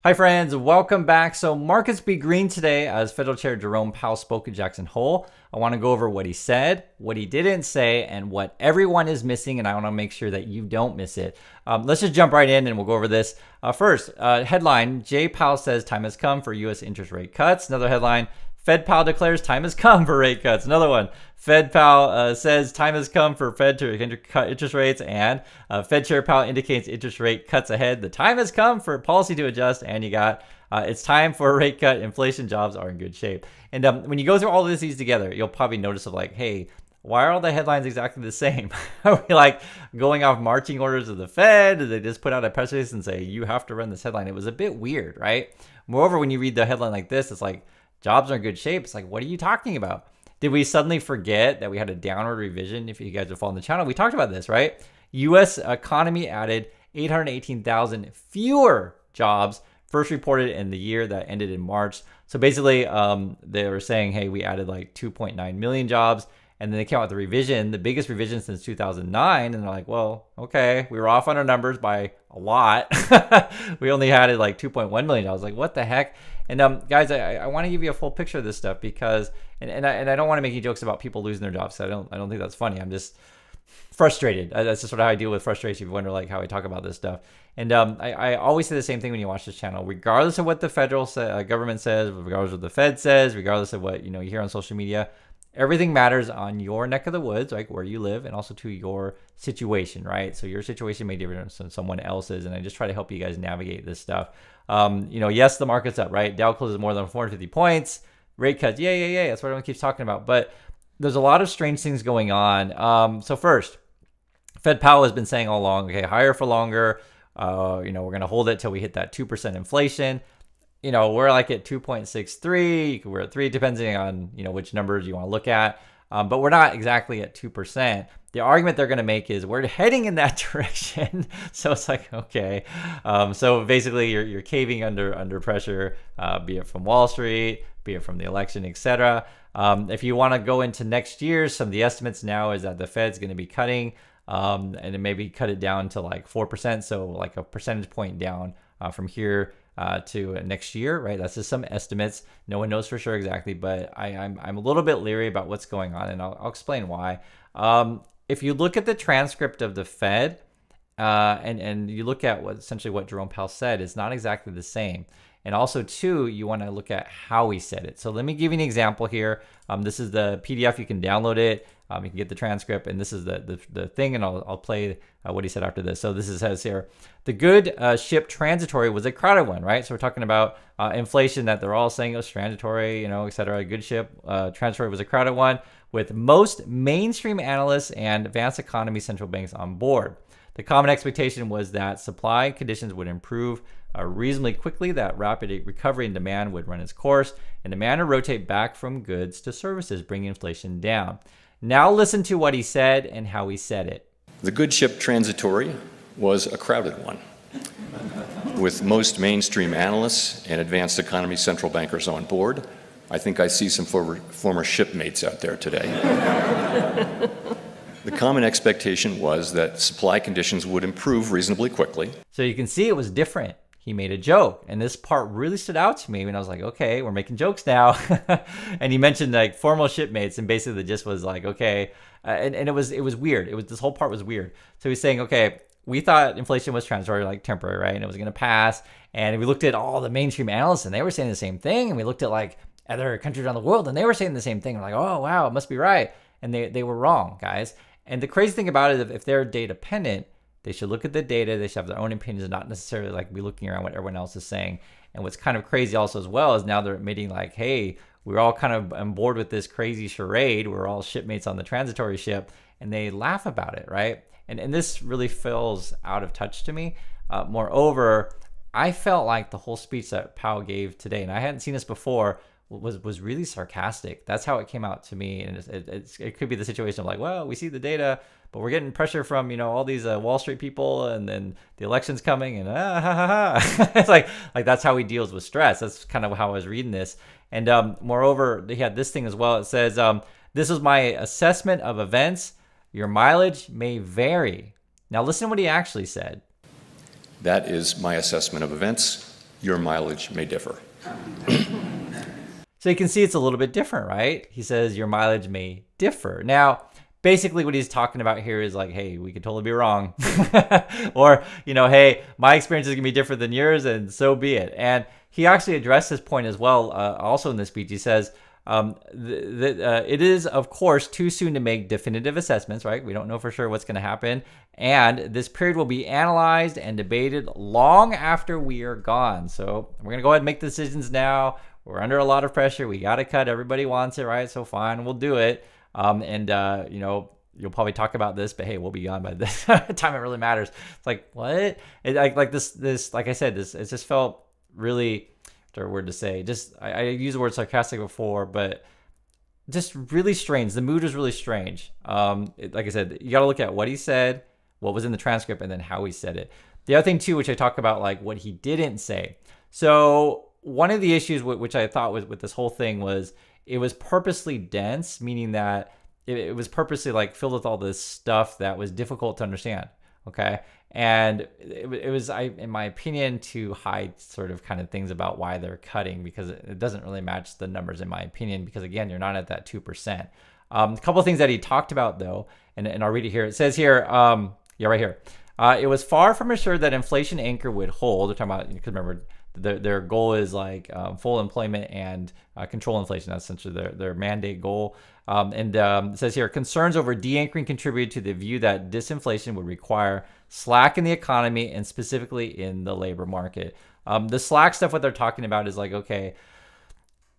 Hi friends, welcome back. So markets be green today as Federal Chair Jerome Powell spoke at Jackson Hole. I want to go over what he said, what he didn't say, and what everyone is missing, and I want to make sure that you don't miss it. Let's just jump right in and we'll go over this. First, headline, Jay Powell says time has come for U.S. interest rate cuts. Another headline, Fed Powell declares time has come for rate cuts. Another one, Fed Powell says time has come for Fed to cut interest rates, and Fed Chair Powell indicates interest rate cuts ahead. The time has come for policy to adjust, and you got it's time for a rate cut. Inflation, jobs are in good shape. And when you go through all of these together, you'll probably notice of like, hey, why are all the headlines exactly the same? Are we like going off marching orders of the Fed? Did they just put out a press release and say, you have to run this headline? It was a bit weird, right? Moreover, when you read the headline like this, it's like, jobs are in good shape. It's like, what are you talking about? Did we suddenly forget that we had a downward revision? If you guys are following the channel, we talked about this, right? U.S. economy added 818,000 fewer jobs first reported in the year that ended in March. So basically, they were saying, hey, we added like 2.9 million jobs. And then they came out with the revision, the biggest revision since 2009. And they're like, well, okay, we were off on our numbers by a lot. We only had it like 2.1 million. I was like, what the heck? And guys, I want to give you a full picture of this stuff because, and I don't want to make any jokes about people losing their jobs. So I don't think that's funny. I'm just frustrated. That's just sort of how I deal with frustration. If you wonder like how I talk about this stuff. And I always say the same thing when you watch this channel, regardless of what the federal government says, regardless of what the Fed says, regardless of what you hear on social media. Everything matters on your neck of the woods, like where you live, and also to your situation, right? So your situation may be different than someone else's, and I just try to help you guys navigate this stuff. Yes, the market's up, right? Dow closes more than 450 points. Rate cuts, yeah. That's what everyone keeps talking about. But there's a lot of strange things going on. So first, Fed Powell has been saying all along, okay, higher for longer. We're going to hold it till we hit that 2% inflation. We're like at 2.63, we're at 3, depending on, which numbers you want to look at. But we're not exactly at 2%. The argument they're going to make is we're heading in that direction. So it's like, okay. So basically you're caving under pressure, be it from Wall Street, be it from the election, etc. If you want to go into next year, some of the estimates now is that the Fed's going to be cutting, and it maybe cut it down to like 4%. So like a percentage point down from here to next year, right? That's just some estimates. No one knows for sure exactly, but I'm a little bit leery about what's going on, and I'll explain why. If you look at the transcript of the Fed, and you look at essentially what Jerome Powell said, it's not exactly the same. And also, too, you want to look at how he said it. So let me give you an example here. This is the PDF. You can download it. You can get the transcript, and this is the thing, and I'll play what he said after this. So this says here, the good ship transitory was a crowded one, right? So we're talking about inflation that they're all saying it was transitory, et cetera. A good ship transitory was a crowded one with most mainstream analysts and advanced economy central banks on board. The common expectation was that supply conditions would improve reasonably quickly, that rapid recovery in demand would run its course, and demand would rotate back from goods to services, bringing inflation down. Now listen to what he said and how he said it. The good ship transitory was a crowded one, with most mainstream analysts and advanced economy central bankers on board. I think I see some former shipmates out there today. The common expectation was that supply conditions would improve reasonably quickly. So you can see it was different. He made a joke, and this part really stood out to me when I was like, okay, we're making jokes now. And he mentioned like formal shipmates, and basically the gist was like, okay, and it was weird. This whole part was weird. So he's saying, okay, we thought inflation was transitory, like temporary, right? And it was going to pass. And we looked at all the mainstream analysts, and they were saying the same thing. And we looked at like other countries around the world, and they were saying the same thing. We're like, oh wow, it must be right. And they were wrong, guys. And the crazy thing about it, if they're data dependent, they should look at the data. They should have their own opinions and not necessarily like be looking around what everyone else is saying. And what's kind of crazy also as well is now they're admitting like, hey, we're all kind of on board with this crazy charade. We're all shipmates on the transitory ship, and they laugh about it, right? And this really feels out of touch to me. Moreover, I felt like the whole speech that Powell gave today, and I hadn't seen this before, was really sarcastic. That's how it came out to me. And it could be the situation of like, well, we see the data, but we're getting pressure from, all these Wall Street people, and then the election's coming, and ha ha ha. It's like that's how he deals with stress. That's kind of how I was reading this. And moreover, he had this thing as well. It says, this is my assessment of events. Your mileage may vary. Now listen to what he actually said. That is my assessment of events. your mileage may differ. So you can see it's a little bit different, right? He says your mileage may differ. Now, basically what he's talking about here is like, hey, we could totally be wrong. Or, hey, my experience is gonna be different than yours, and so be it. And he actually addressed this point as well, also in this speech. He says, it is, of course, too soon to make definitive assessments, right? We don't know for sure what's going to happen. And this period will be analyzed and debated long after we are gone. So we're going to go ahead and make decisions now. We're under a lot of pressure. We got to cut. Everybody wants it, right? So fine, we'll do it. You'll probably talk about this, but hey, we'll be gone by this time it really matters. It's like, what? Like this, like I said, it just felt really, what's our word to say? Just, I used the word sarcastic before, but just really strange. The mood was really strange. Like I said, you got to look at what he said, what was in the transcript, and then how he said it. The other thing too, which I talk about, like what he didn't say. So one of the issues which I thought was with this whole thing was it was purposely dense, meaning that it was purposely like filled with all this stuff that was difficult to understand. Okay. And it was, in my opinion, to hide sort of kind of things about why they're cutting, because it doesn't really match the numbers, in my opinion, because again, you're not at that 2%. A couple of things that he talked about though, and I'll read it here. It says here, right here. It was far from assured that inflation anchor would hold. They're talking about, because remember, their goal is like full employment and control inflation. That's essentially their mandate goal. It says here, concerns over de-anchoring contributed to the view that disinflation would require slack in the economy and specifically in the labor market. The slack stuff, what they're talking about is like, okay,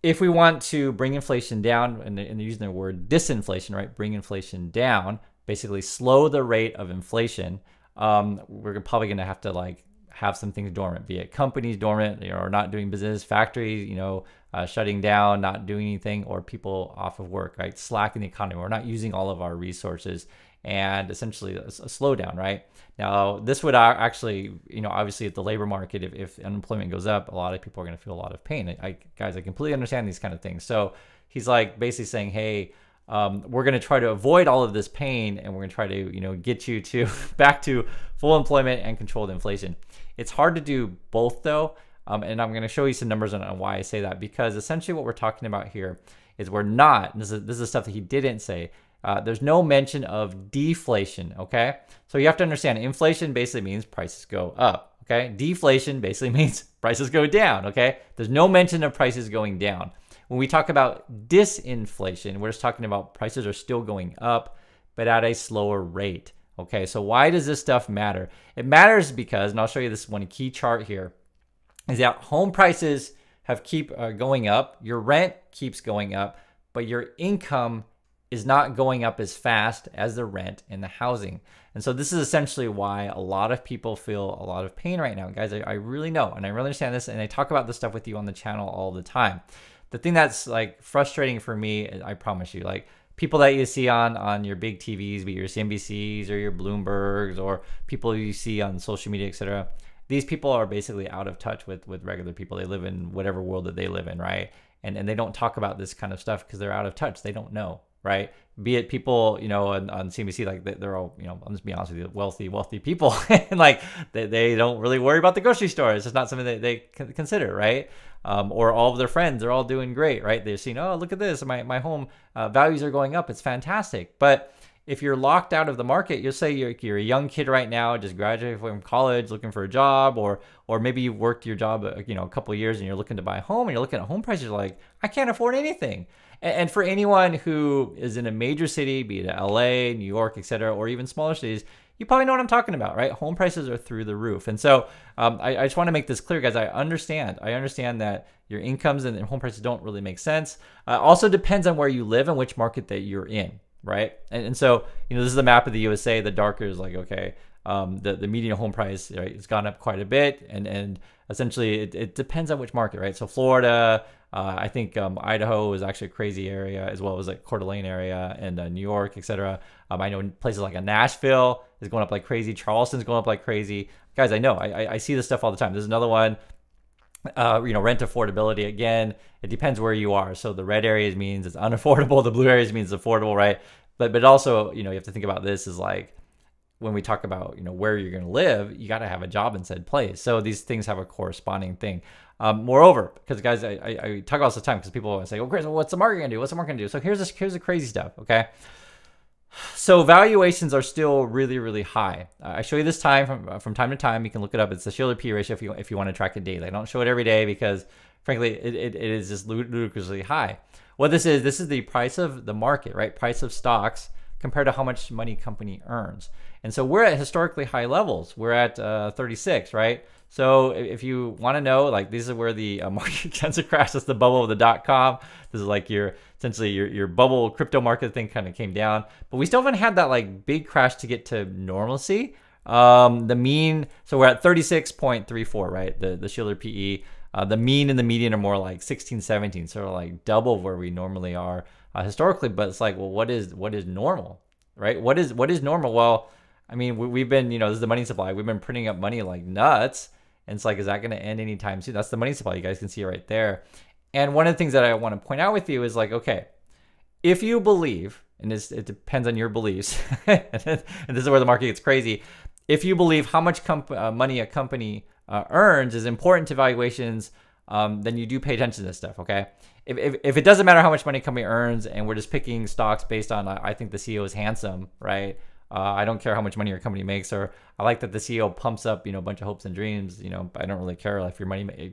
if we want to bring inflation down, and they're using the word disinflation, right? Bring inflation down, basically slow the rate of inflation. We're probably going to have to like have some things dormant, be it companies dormant, or not doing business, factories, shutting down, not doing anything, or people off of work, right? Slack in the economy. We're not using all of our resources, and essentially a slowdown, right? Now, this would actually, obviously at the labor market, if unemployment goes up, a lot of people are going to feel a lot of pain. Guys, I completely understand these kind of things. So he's like basically saying, hey, we're going to try to avoid all of this pain, and we're going to try to, get you to back to full employment and controlled inflation. It's hard to do both though. And I'm going to show you some numbers on why I say that, because essentially what we're talking about here is we're not, this is stuff that he didn't say. There's no mention of deflation. Okay. So you have to understand, inflation basically means prices go up. Okay. Deflation basically means prices go down. Okay. There's no mention of prices going down. When we talk about disinflation, we're just talking about prices are still going up, but at a slower rate. Okay, so why does this stuff matter? It matters because, and I'll show you this one key chart here, is that home prices keep going up, your rent keeps going up, but your income is not going up as fast as the rent and the housing. And so this is essentially why a lot of people feel a lot of pain right now. Guys, I really know, and I really understand this, and I talk about this stuff with you on the channel all the time. The thing that's like frustrating for me, I promise you, like people that you see on your big TVs, be it your CNBCs or your Bloombergs, or people you see on social media, etc. These people are basically out of touch with regular people. They live in whatever world that they live in, right? And they don't talk about this kind of stuff because they're out of touch. They don't know, right? Be it people, on CNBC, like they're all, I'm just being honest with you, wealthy people, and like they don't really worry about the grocery store. It's just not something that they consider, right? Or all of their friends, they're all doing great, right? They're seeing, oh, look at this, my home values are going up. It's fantastic. But if you're locked out of the market, you'll say you're a young kid right now, just graduated from college, looking for a job, or maybe you worked your job, a couple of years, and you're looking to buy a home, and you're looking at home prices, you're like, I can't afford anything. And for anyone who is in a major city, be it LA, New York, etc., or even smaller cities, you probably know what I'm talking about, right? Home prices are through the roof. And so I just want to make this clear, guys. I understand that your incomes and home prices don't really make sense. Also depends on where you live and which market that you're in, right? And so, this is the map of the USA. The darker is like, okay, the median home price, right, has gone up quite a bit. And essentially it depends on which market, right? So Florida, I think Idaho is actually a crazy area, as well as like Coeur d'Alene area, and New York, etc. I know places like Nashville is going up like crazy. Charleston's going up like crazy. Guys, I know. I see this stuff all the time. There's another one, rent affordability. Again, it depends where you are. So the red areas means it's unaffordable. The blue areas means it's affordable, right? But also, you have to think about this is like, when we talk about, where you're going to live, you got to have a job in said place. So these things have a corresponding thing. Moreover, because guys, I talk about this all the time because people always say, "Oh, Chris, what's the market going to do? What's the market going to do?" So here's the crazy stuff. Okay. So valuations are still really, really high. I show you this from time to time. You can look it up. It's the Shiller P ratio if you want to track it daily. I don't show it every day because, frankly, it is just ludicrously high. What this is the price of the market, right? Price of stocks compared to how much money company earns. And so we're at historically high levels. We're at 36, right? So if you want to know, like, this is where the market tends to crash. That's the bubble of the .com. This is like essentially your bubble crypto market thing kind of came down. But we still haven't had that like big crash to get to normalcy. The mean, so we're at 36.34, right? The Shiller PE. The mean and the median are more like 16, 17, sort of like double where we normally are historically. But it's like, well, what is normal, right? What is normal? Well, I mean, we've been, this is the money supply. We've been printing up money like nuts. And it's like, is that going to end anytime soon? That's the money supply. You guys can see it right there. And one of the things that I want to point out with you is like, okay, if you believe, and it depends on your beliefs, and this is where the market gets crazy. If you believe how much money a company earns is important to valuations, then you do pay attention to this stuff, okay? If it doesn't matter how much money a company earns and we're just picking stocks based on, I think the CEO is handsome, right? I don't care how much money your company makes, or I like that the CEO pumps up, a bunch of hopes and dreams. I don't really care if your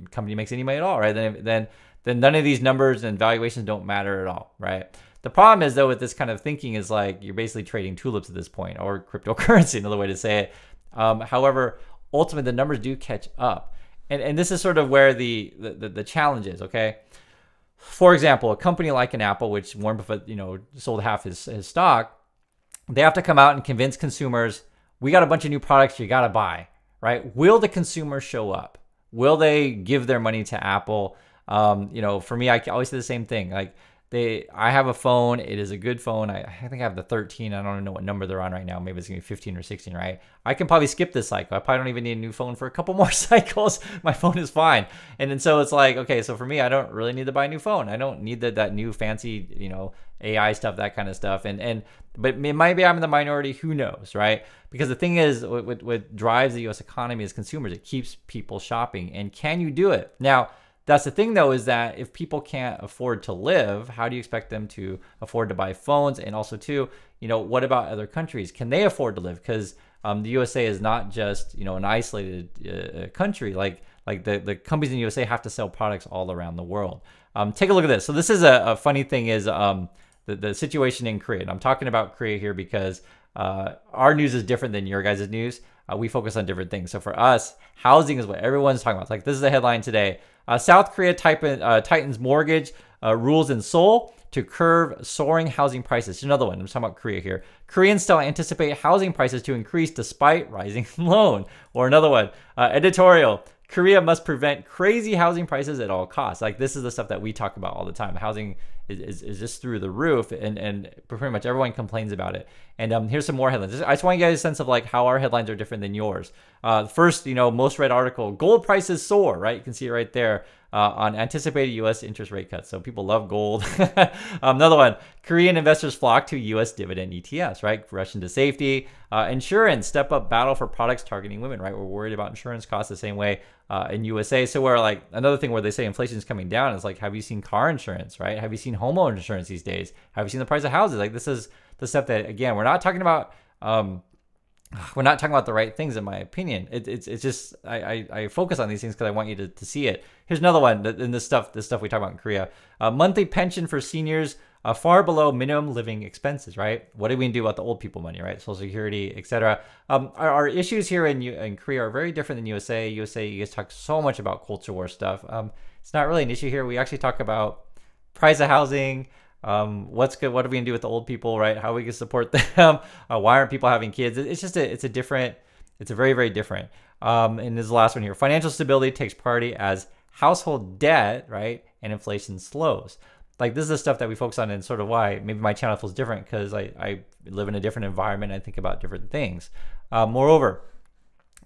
company makes any money at all, right? Then none of these numbers and valuations don't matter at all, right? The problem is, though, with this kind of thinking is like you're basically trading tulips at this point, or cryptocurrency, another way to say it. However, ultimately the numbers do catch up, and this is sort of where the challenge is. Okay, for example, a company like an Apple, which Warren Buffett sold half his stock. They have to come out and convince consumers, we got a bunch of new products you got to buy, right? Will the consumer show up? Will they give their money to Apple? For me, I always say the same thing. Like I have a phone. It is a good phone. I think I have the 13. I don't know what number they're on right now. Maybe it's going to be 15 or 16, right? I can probably skip this cycle. I probably don't even need a new phone for a couple more cycles. My phone is fine. And then so it's like, okay, so for me, I don't really need to buy a new phone. I don't need that new fancy, AI stuff, that kind of stuff. But maybe I'm in the minority. Who knows, right? Because the thing is, what drives the U.S. economy is consumers. It keeps people shopping. And can you do it? Now, that's the thing, though, is that if people can't afford to live, how do you expect them to afford to buy phones? And also, too, what about other countries? Can they afford to live? Because the USA is not just, an isolated country. Like the companies in the USA have to sell products all around the world. Take a look at this. So this is a funny thing is the situation in Korea. And I'm talking about Korea here because our news is different than your guys' news. We focus on different things. So for us, housing is what everyone's talking about. It's like, this is the headline today. South Korea tightens mortgage rules in Seoul to curb soaring housing prices. Another one. I'm talking about Korea here. Koreans still anticipate housing prices to increase despite rising loan. Or another one. Editorial. Korea must prevent crazy housing prices at all costs. Like, this is the stuff that we talk about all the time. Housing is just through the roof, and pretty much everyone complains about it. And here's some more headlines. I just want you guys a sense of like how our headlines are different than yours. First, most read article, gold prices soar, right? You can see it right there. On anticipated U.S. interest rate cuts. So people love gold. Another one, Korean investors flock to U.S. dividend ETFs, right? Rush into safety. Insurance, step up battle for products targeting women, right? We're worried about insurance costs the same way in USA. So we're like, another thing where they say inflation is coming down is like, have you seen car insurance, right? Have you seen homeowner insurance these days? Have you seen the price of houses? Like, this is the stuff that, again, we're not talking about the right things, in my opinion. It's just I focus on these things because I want you to see it. Here's another one. And this stuff we talk about in Korea. Monthly pension for seniors far below minimum living expenses. Right? What do we do about the old people money? Right? Social Security, etc. Our issues here in Korea are very different than USA. USA, you guys talk so much about culture war stuff. It's not really an issue here. We actually talk about price of housing. What's good? What are we gonna do with the old people, right? How are we gonna support them? Why aren't people having kids? It's a very, very different. And this is the last one here. Financial stability takes priority as household debt, right? And inflation slows. Like, this is the stuff that we focus on, and sort of why maybe my channel feels different, because I live in a different environment and I think about different things. Moreover,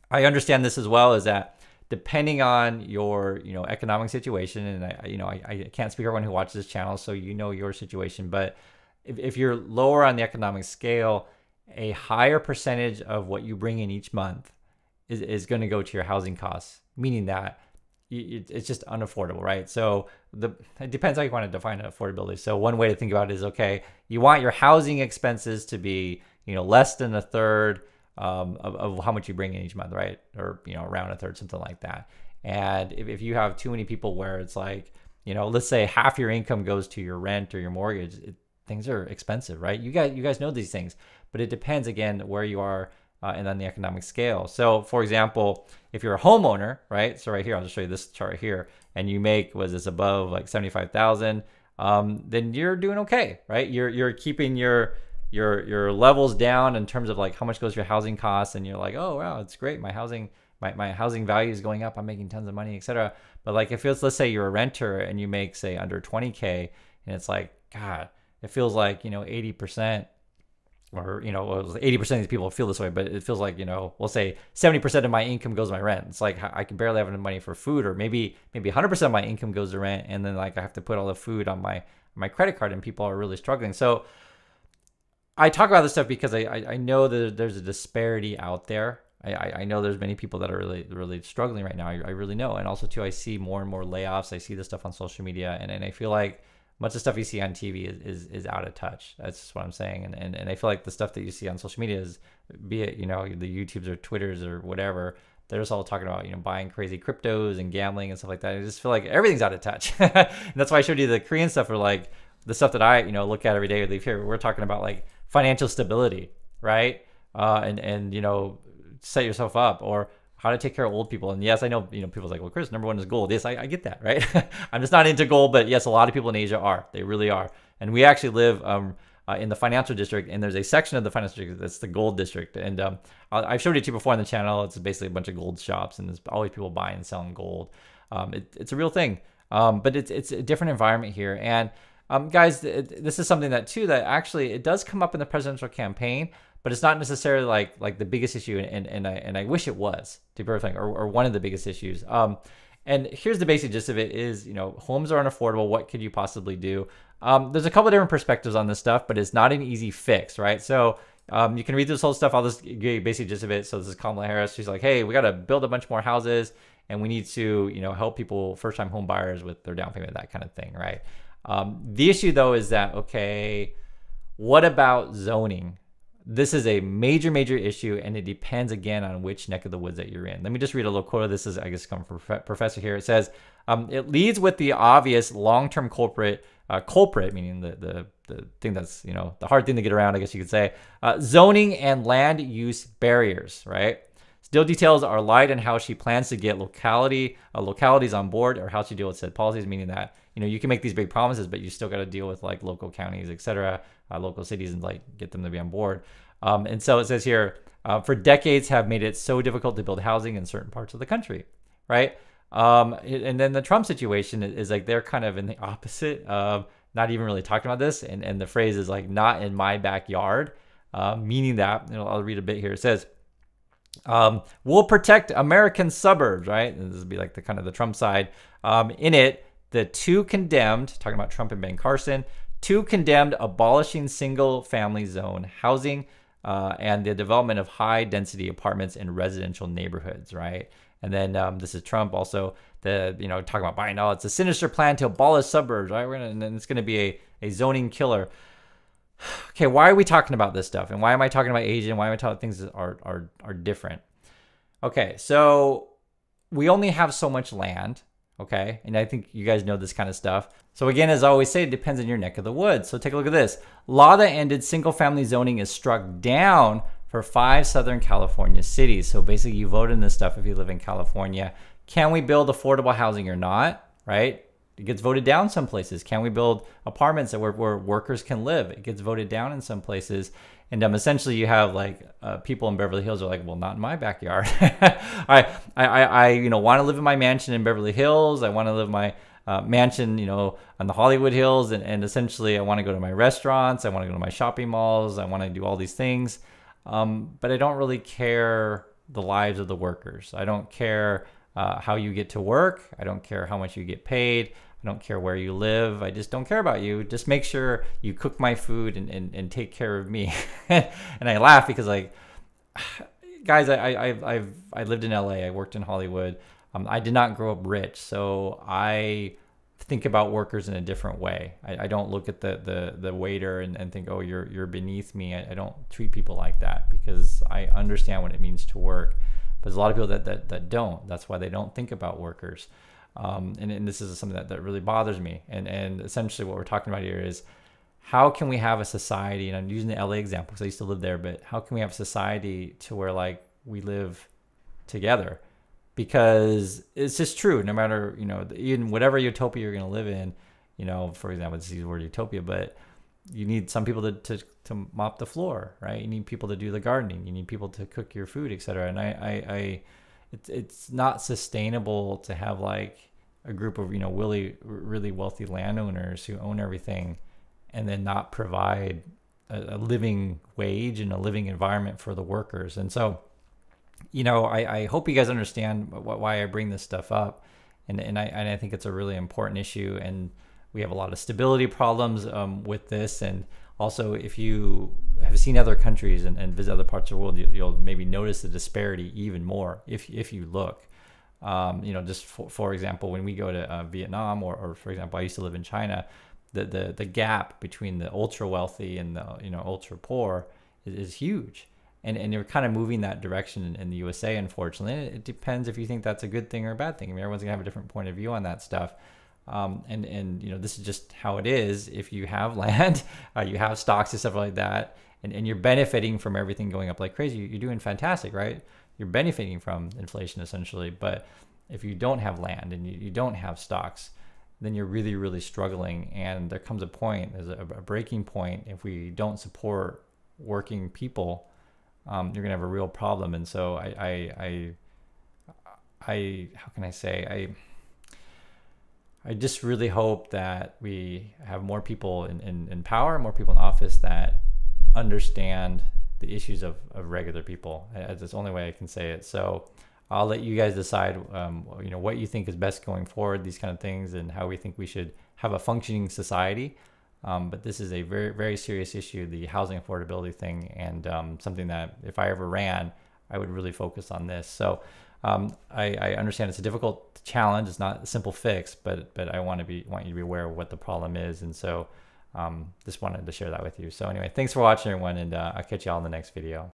I understand this as well, is that depending on your economic situation, and I can't speak for everyone who watches this channel, so your situation, but if you're lower on the economic scale a higher percentage of what you bring in each month is going to go to your housing costs, meaning that it's just unaffordable, right? So it depends how you want to define affordability. So one way to think about it is, okay, you want your housing expenses to be, less than a third of how much you bring in each month, right? Or, around a third, something like that. And if you have too many people where it's like, let's say half your income goes to your rent or your mortgage, things are expensive, right? You guys know these things, but it depends again where you are and on the economic scale. So for example, if you're a homeowner, right? So right here, I'll just show you this chart here, and you make, was this above like 75,000, then you're doing okay, right? You're keeping your levels down in terms of like how much goes to your housing costs, and you're like, oh wow, it's great. My housing value is going up. I'm making tons of money, etc. But like if it's, let's say you're a renter and you make say under 20K, and it's like, God, it feels like 80%. Or 80% of these people feel this way, but it feels like we'll say 70% of my income goes to my rent. It's like I can barely have enough money for food, or maybe 100% of my income goes to rent, and then like I have to put all the food on my credit card, and people are really struggling. So I talk about this stuff because I know that there's a disparity out there. I know there's many people that are really, really struggling right now. I really know. And also too, I see more and more layoffs. I see this stuff on social media, and I feel like much of the stuff you see on TV is out of touch. That's just what I'm saying. And I feel like the stuff that you see on social media is, be it, the YouTubes or Twitters or whatever, they're just all talking about, buying crazy cryptos and gambling and stuff like that. I just feel like everything's out of touch. And that's why I showed you the Korean stuff, or like the stuff that I, look at every day or leave here. We're talking about like financial stability, right? And set yourself up, or how to take care of old people. And yes, I know, people's like, well, Chris, number one is gold. Yes, I get that, right? I'm just not into gold, but yes, a lot of people in Asia are. They really are. And we actually live in the financial district, and there's a section of the financial district that's the gold district. And I've showed it to you before on the channel. It's basically a bunch of gold shops, and there's always people buying and selling gold. It's a real thing, but it's a different environment here. And guys, this is something that actually it does come up in the presidential campaign, but it's not necessarily like the biggest issue, and I wish it was, to be perfect, or one of the biggest issues. And here's the basic gist of it is, homes are unaffordable. What could you possibly do? There's a couple of different perspectives on this stuff, but it's not an easy fix, right? So you can read this whole stuff. I'll just give you a basic gist of it. So this is Kamala Harris. She's like, hey, we got to build a bunch more houses, and we need to, help people, first-time home buyers with their down payment, that kind of thing, right? The issue, though, is that, okay, what about zoning? This is a major issue, and it depends again on which neck of the woods that you're in. Let me just read a little quote of this. Is, I guess, coming from Professor here. It says, it leads with the obvious long-term culprit, meaning the thing that's, the hard thing to get around, I guess you could say, zoning and land use barriers, right? Still details are light on how she plans to get localities on board, or how she deal with said policies, meaning that, you can make these big promises, but you still got to deal with like local counties, etc., local cities, and like get them to be on board. And so it says here, for decades have made it so difficult to build housing in certain parts of the country, right? And then the Trump situation is like they're kind of in the opposite of not even really talking about this. And the phrase is like, not in my backyard, meaning that, I'll read a bit here. It says, we'll protect American suburbs, right? And this would be like the kind of the Trump side. In it, the two condemned, talking about Trump and Ben Carson, two condemned abolishing single-family zone housing and the development of high-density apartments in residential neighborhoods, right? And then this is Trump also, talking about buying all. It's a sinister plan to abolish suburbs, right? And then it's going to be a zoning killer. Okay, why are we talking about this stuff? And why am I talking about Asia? And why am I talking about things that are different? Okay, so we only have so much land, okay? And I think you guys know this kind of stuff. So again, as I always say, it depends on your neck of the woods. So take a look at this. Law that ended single-family zoning is struck down for 5 Southern California cities. So basically, you vote in this stuff if you live in California. Can we build affordable housing or not, right? It gets voted down some places. Can we build apartments where workers can live? It gets voted down in some places. And essentially you have like people in Beverly Hills are like, well, not in my backyard. I want to live in my mansion in Beverly Hills. I want to live my mansion, on the Hollywood Hills. And essentially I want to go to my restaurants. I want to go to my shopping malls. I want to do all these things. But I don't really care the lives of the workers. I don't care how you get to work. I don't care how much you get paid. I don't care where you live. I just don't care about you. Just make sure you cook my food and take care of me. And I laugh because like, guys, I lived in LA. I worked in Hollywood. I did not grow up rich, so I think about workers in a different way. I don't look at the waiter and think, oh, you're beneath me. I don't treat people like that because I understand what it means to work. But there's a lot of people that don't. That's why they don't think about workers. And this is something that really bothers me. And essentially what we're talking about here is, how can we have a society, and I'm using the LA example because I used to live there, but how can we have a society to where like we live together? Because it's just true, no matter, even whatever utopia you're going to live in, for example, this is the word utopia, but you need some people to mop the floor, right? You need people to do the gardening. You need people to cook your food, etc. And it's not sustainable to have like a group of, really wealthy landowners who own everything and then not provide a living wage and a living environment for the workers. And so, I hope you guys understand why I bring this stuff up. And I think it's a really important issue. And we have a lot of stability problems with this. And also, if you have seen other countries and visit other parts of the world, you'll maybe notice the disparity even more if you look. Just for example, when we go to Vietnam, or for example, I used to live in China, the gap between the ultra wealthy and the ultra poor is huge. And they're kind of moving that direction in the USA, unfortunately. And it depends if you think that's a good thing or a bad thing. I mean, everyone's gonna have a different point of view on that stuff. This is just how it is. If you have land, you have stocks and stuff like that, and you're benefiting from everything going up like crazy, you're doing fantastic, right? You're benefiting from inflation essentially. But if you don't have land and you don't have stocks, then you're really, really struggling. And there comes a point, there's a breaking point. If we don't support working people, you're gonna have a real problem. And so I how can I say, I just really hope that we have more people in power, more people in office that understand the issues of regular people. That's the only way I can say it. So I'll let you guys decide, what you think is best going forward, these kind of things, and how we think we should have a functioning society. But this is a very, very serious issue, the housing affordability thing, and something that if I ever ran, I would really focus on this. So I understand it's a difficult challenge. It's not a simple fix, but I want you to be aware of what the problem is. And so just wanted to share that with you. So anyway, thanks for watching, everyone, and I'll catch you all in the next video.